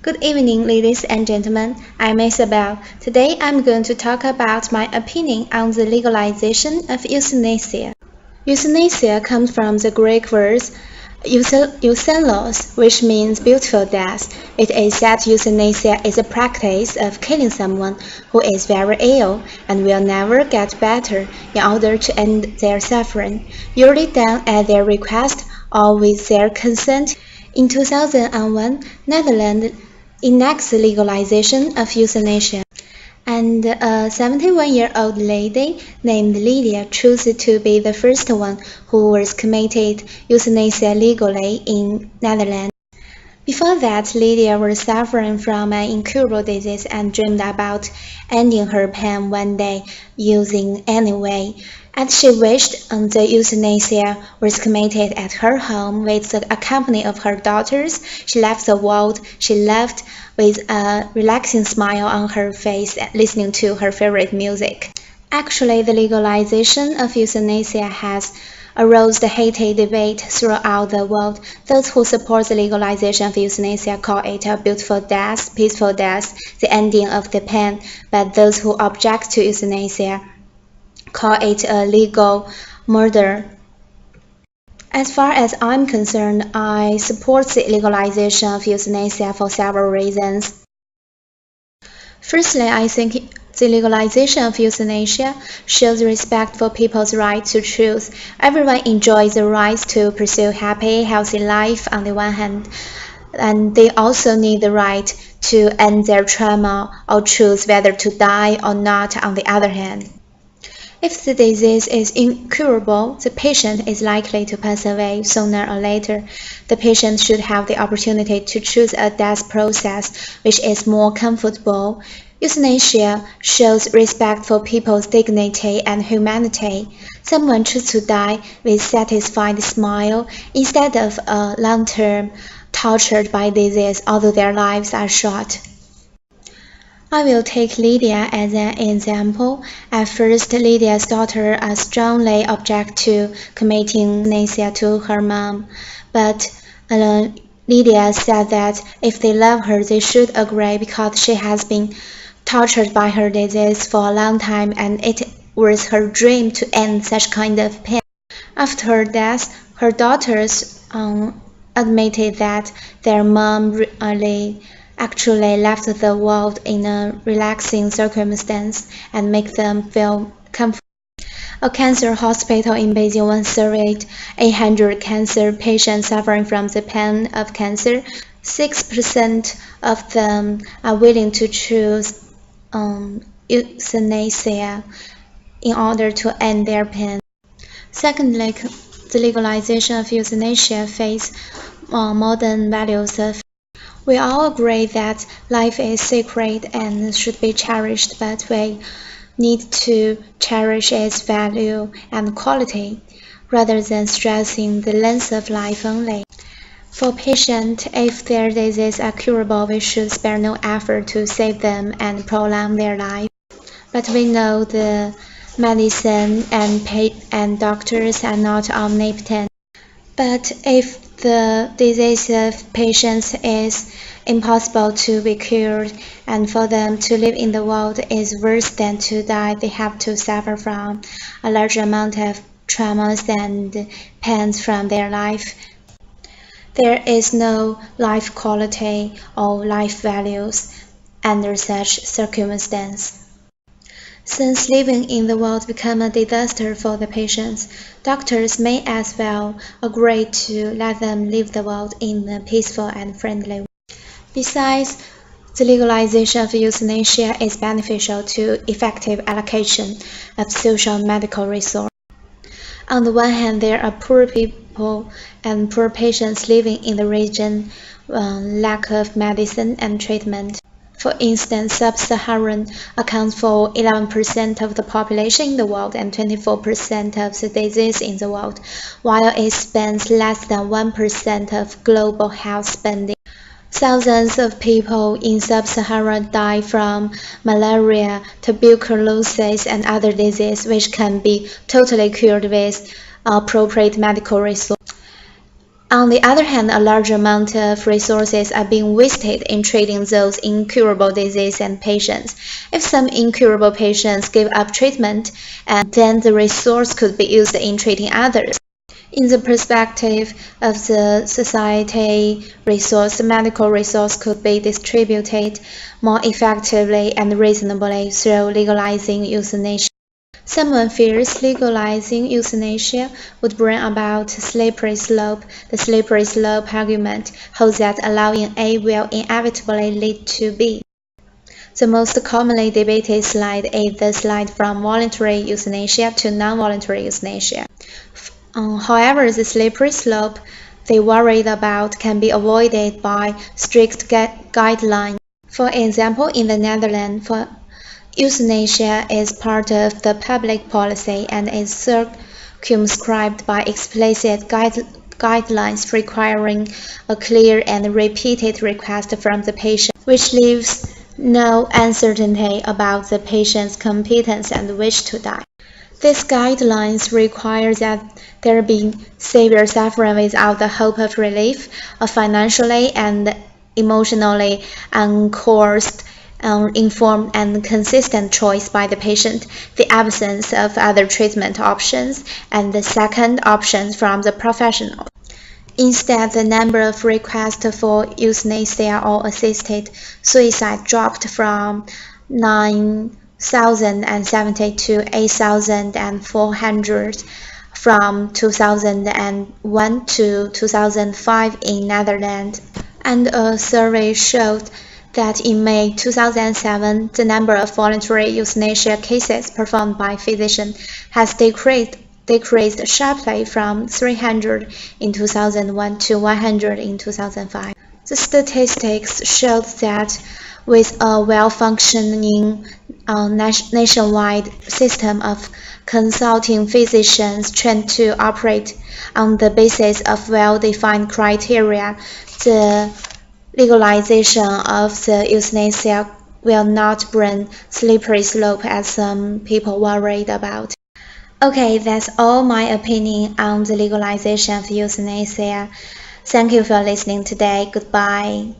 Good evening, ladies and gentlemen. I'm Isabel. Today I'm going to talk about my opinion on the legalization of euthanasia. Euthanasia comes from the Greek words euthanos, which means beautiful death. It is said euthanasia is a practice of killing someone who is very ill and will never get better in order to end their suffering, usually done at their request or with their consent. In 2001, Netherlands enacts the legalization of euthanasia, and a 71-year-old lady named Lydia chose to be the first one who was committed euthanasia legally in Netherlands. Before that, Lydia was suffering from an incurable disease and dreamed about ending her pain one day using any way. As she wished, the euthanasia was committed at her home with the company of her daughters. She left the world she loved with a relaxing smile on her face, listening to her favorite music. Actually, the legalization of euthanasia has aroused a heated debate throughout the world. Those who support the legalization of euthanasia call it a beautiful death, peaceful death, the ending of the pain, but those who object to euthanasia call it a legal murder. As far as I'm concerned, I support the legalization of euthanasia for several reasons. Firstly, I think the legalization of euthanasia shows respect for people's right to choose. Everyone enjoys the right to pursue happy, healthy life on the one hand, and they also need the right to end their trauma or choose whether to die or not on the other hand. If the disease is incurable, the patient is likely to pass away sooner or later. The patient should have the opportunity to choose a death process which is more comfortable. Euthanasia shows respect for people's dignity and humanity. Someone chooses to die with a satisfied smile instead of a long-term tortured by disease, although their lives are short. I will take Lydia as an example. At first, Lydia's daughter strongly objected to committing euthanasia to her mom, but Lydia said that if they love her, they should agree because she has been tortured by her disease for a long time and it was her dream to end such kind of pain. After her death, her daughters admitted that their mom actually left the world in a relaxing circumstance and make them feel comfortable. A cancer hospital in Beijing once surveyed 800 cancer patients suffering from the pain of cancer. 6% of them are willing to choose euthanasia in order to end their pain. Secondly, the legalization of euthanasia face modern values of we all agree that life is sacred and should be cherished, but we need to cherish its value and quality, rather than stressing the length of life only. For patients, if their diseases are curable, we should spare no effort to save them and prolong their life. But we know the medicine and doctors are not omnipotent. But if the disease of patients is impossible to be cured, and for them to live in the world is worse than to die, they have to suffer from a large amount of traumas and pains from their life. There is no life quality or life values under such circumstances. Since living in the world becomes a disaster for the patients, doctors may as well agree to let them leave the world in a peaceful and friendly way. Besides, the legalization of euthanasia is beneficial to effective allocation of social and medical resources. On the one hand, there are poor people and poor patients living in the region lack of medicine and treatment. For instance, Sub-Saharan accounts for 11% of the population in the world and 24% of the disease in the world, while it spends less than 1% of global health spending. Thousands of people in Sub-Sahara die from malaria, tuberculosis, and other diseases which can be totally cured with appropriate medical resources. On the other hand, a large amount of resources are being wasted in treating those incurable disease and patients. If some incurable patients give up treatment, and then the resource could be used in treating others. In the perspective of the society resource, medical resource could be distributed more effectively and reasonably through legalizing euthanasia. Someone fears legalizing euthanasia would bring about a slippery slope. The slippery slope argument holds that allowing A will inevitably lead to B. The most commonly debated slide is the slide from voluntary euthanasia to non-voluntary euthanasia. However, the slippery slope they worried about can be avoided by strict guidelines. For example, in the Netherlands, euthanasia is part of the public policy and is circumscribed by explicit guidelines requiring a clear and repeated request from the patient, which leaves no uncertainty about the patient's competence and wish to die. These guidelines require that there be severe suffering without the hope of relief, a financially and emotionally uncoerced, informed and consistent choice by the patient, the absence of other treatment options, and the second options from the professional. Instead, the number of requests for euthanasia or assisted suicide dropped from 9,070 to 8,400 from 2001 to 2005 in Netherlands, and a survey showed that in May 2007, the number of voluntary euthanasia cases performed by physicians has decreased sharply from 300 in 2001 to 100 in 2005. The statistics showed that with a well-functioning nationwide system of consulting physicians trained to operate on the basis of well-defined criteria, the legalization of the euthanasia will not bring slippery slope as some people worried about. Okay, that's all my opinion on the legalization of euthanasia. Thank you for listening today. Goodbye.